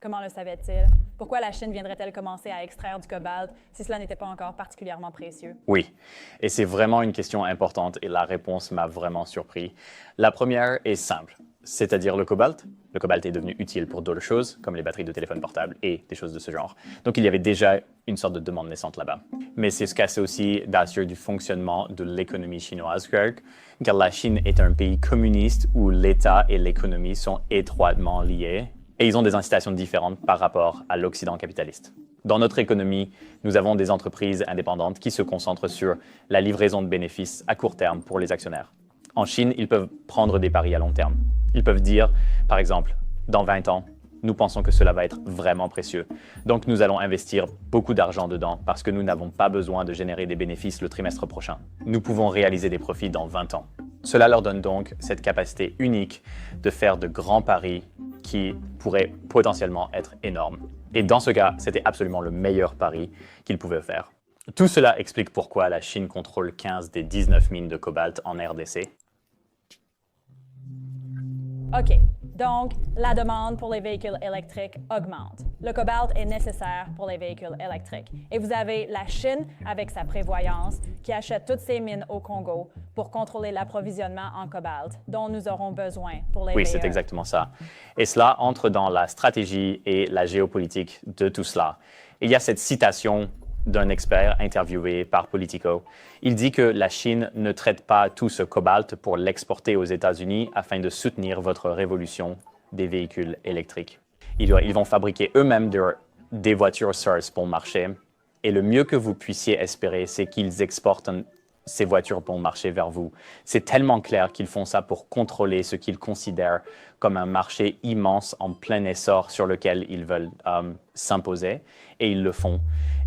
Comment le savait-il? Pourquoi la Chine viendrait-elle commencer à extraire du cobalt si cela n'était pas encore particulièrement précieux? Oui, et c'est vraiment une question importante et la réponse m'a vraiment surpris. La première est simple, c'est-à-dire le cobalt. Le cobalt est devenu utile pour d'autres choses, comme les batteries de téléphone portable et des choses de ce genre. Donc il y avait déjà une sorte de demande naissante là-bas. Mais c'est ce casse aussi d'assurer du fonctionnement de l'économie chinoise, car la Chine est un pays communiste où l'État et l'économie sont étroitement liés. Et ils ont des incitations différentes par rapport à l'Occident capitaliste. Dans notre économie, nous avons des entreprises indépendantes qui se concentrent sur la livraison de bénéfices à court terme pour les actionnaires. En Chine, ils peuvent prendre des paris à long terme. Ils peuvent dire, par exemple, dans 20 ans, nous pensons que cela va être vraiment précieux. Donc nous allons investir beaucoup d'argent dedans parce que nous n'avons pas besoin de générer des bénéfices le trimestre prochain. Nous pouvons réaliser des profits dans 20 ans. Cela leur donne donc cette capacité unique de faire de grands paris qui pourraient potentiellement être énormes. Et dans ce cas, c'était absolument le meilleur pari qu'ils pouvaient faire. Tout cela explique pourquoi la Chine contrôle 15 des 19 mines de cobalt en RDC. OK. Donc, la demande pour les véhicules électriques augmente. Le cobalt est nécessaire pour les véhicules électriques. Et vous avez la Chine, avec sa prévoyance, qui achète toutes ces mines au Congo pour contrôler l'approvisionnement en cobalt dont nous aurons besoin pour les Oui, VE. c'est exactement ça. Et cela entre dans la stratégie et la géopolitique de tout cela. Il y a cette citation d'un expert interviewé par Politico. Il dit que la Chine ne traite pas tout ce cobalt pour l'exporter aux États-Unis afin de soutenir votre révolution des véhicules électriques. Ils vont fabriquer eux-mêmes des voitures source pour le marché. Et le mieux que vous puissiez espérer, c'est qu'ils exportent ces voitures pour le marché vers vous. C'est tellement clair qu'ils font ça pour contrôler ce qu'ils considèrent comme un marché immense en plein essor sur lequel ils veulent s'imposer, et ils le font.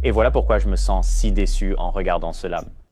Et voilà pourquoi je me sens si déçu en regardant cela.